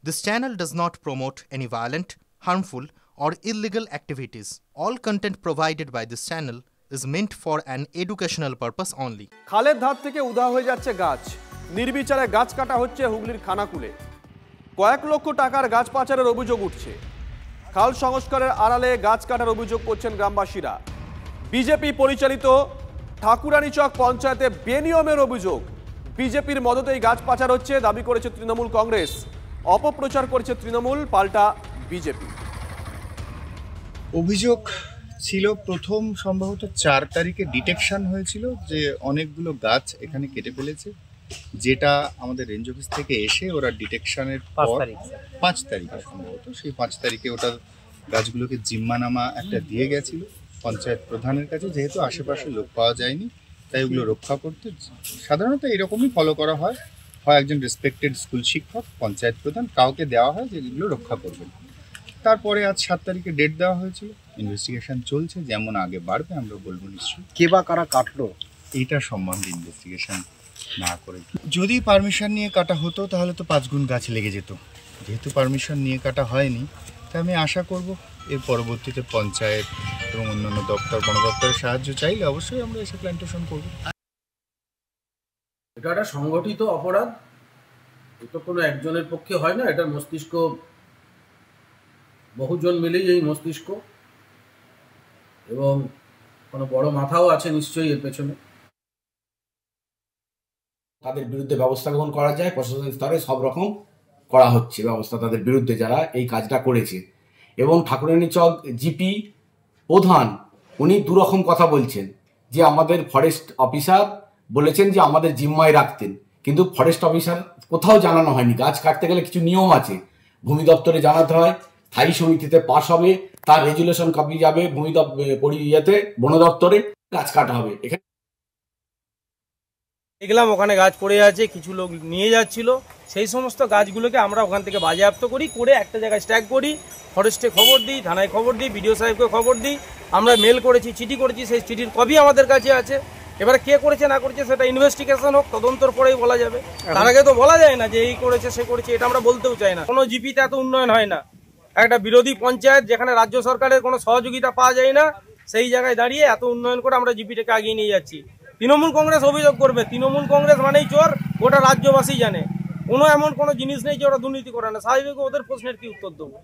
This channel does not promote any violent, harmful, or illegal activities. All content provided by this channel is meant for an educational purpose only. খালের ধার থেকে উধাও হয়ে যাচ্ছে গাছ, নির্বিচারে গাছ কাটা হচ্ছে হুগলির খানাকুলে। কয়েক লক্ষ টাকার গাছ পাচারের অভিযোগ উঠছে। খাল সংস্কারের আড়ালে গাছ কাটার অভিযোগ করছেন গ্রামবাসীরা। বিজেপি পরিচালিত ঠাকুরানীচক পঞ্চায়েতে বেনিয়মের অভিযোগ। বিজেপির মদতেই গাছ পাচার হচ্ছে দাবি করেছে তৃণমূল কংগ্রেস। অপপ্রচার করেছে তৃণমূল, পাল্টা বিজেপি। অভিযোগ ছিল প্রথম সম্ভবত 4 তারিখে ডিটেকশন হয়েছিল যে অনেকগুলো গাছ এখানে কেটে ফেলেছে, যেটা আমাদের রেঞ্জ অফিস থেকে এসে ওরা ডিটেকশনের পর 5 তারিখে সম্ভবত সেই 5 তারিখে ওটা গাছগুলোকে জিম্মানামা একটা দিয়ে গেছিল পঞ্চায়েত প্রধানের কাছে। যেহেতু আশেপাশে লোক পাওয়া যায়নি তাই ওগুলো রক্ষা করতে সাধারণত এরকমই ফলো করা হয়। হয় একজন রেসপেক্টেড স্কুল শিক্ষক, পঞ্চায়েত প্রধান, কাউকে দেওয়া হয় যে এগুলো রক্ষা করবেন। তারপরে আজ 7 তারিখে ডেট দেওয়া হয়েছিল। ইনভেস্টিগেশন চলছে, যেমন আগে বাড়বে আমরা বলবো নিশ্চয়ই। কে বা কারা কাটলো এইটা সম্বন্ধে ইনভেস্টিগেশন না করে, যদি পারমিশন নিয়ে কাটা হতো তাহলে তো 5 গুণ গাছ লেগে যেত। যেহেতু পারমিশন নিয়ে কাটা হয়নি তাই আমি আশা করব এর পরবর্তীতে পঞ্চায়েত এবং অন্যান্য দপ্তর, বন দপ্তরের সাহায্য চাইলে অবশ্যই আমরা এসে প্ল্যান্টেশন করব। এটা একটা সংগঠিত অপরাধ, এটা কোনো একজনের পক্ষে হয় না। এটার মস্তিষ্ক বহুজন মিলেই এই মস্তিষ্ক, এবং কোনো বড় মাথাও আছে নিশ্চয়ই এর পেছনে। তাদের বিরুদ্ধে ব্যবস্থা গ্রহণ করা যায়, প্রশাসনিক স্তরে সব রকম করা হচ্ছে ব্যবস্থা তাদের বিরুদ্ধে যারা এই কাজটা করেছে। এবং ঠাকুরানীচক জিপি প্রধান উনি দুরকম কথা বলছেন, যে আমাদের ফরেস্ট অফিসার বলেছেন যে আমাদের জিম্মায় রাখতেন, কিন্তু ফরেস্ট অফিসার কোথাও জানানো হয়নি। গাছ কাটতে গেলে কিছু নিয়ম আছে, ভূমি দপ্তরে জানাতে হয়, স্থায়ী সমিতিতে পাস হবে, তার রেজুলেশন কপি যাবে ভূমি বন দপ্তরে, গাছ কাটা হবে। এখানে দেখলাম ওখানে গাছ পড়ে আছে, কিছু লোক নিয়ে যাচ্ছিল, সেই সমস্ত গাছগুলোকে আমরা ওখান থেকে বাজেয়াপ্ত করি, করে একটা জায়গায় স্ট্যাক করি, ফরেস্টে খবর দিই, থানায় খবর দিই, বিডিও সাহেবকে খবর দিই, আমরা মেল করেছি, চিঠি করেছি, সেই চিঠির কপি আমাদের কাছে আছে। এবারে কে করেছে না করেছে সেটা ইনভেস্টিগেশন হোক, তদন্তর পরেই বলা যাবে। তার আগে তো বলা যায় না যে এই করেছে সে করেছে, এটা আমরা বলতেও চাই না। কোনো জিপিতে এত উন্নয়ন হয় না। একটা বিরোধী পঞ্চায়েত যেখানে রাজ্য সরকারের কোনো সহযোগিতা পাওয়া যায় না, সেই জায়গায় দাঁড়িয়ে এত উন্নয়ন করে আমরা জিপিটাকে আগিয়ে নিয়ে যাচ্ছি। তৃণমূল কংগ্রেস অভিযোগ করবে, তৃণমূল কংগ্রেস মানেই চোর, গোটা রাজ্যবাসী জানে। কোনো এমন কোনো জিনিস নেই যে ওরা দুর্নীতি করে না। স্বাভাবিক ওদের প্রশ্নের কি উত্তর দেবো?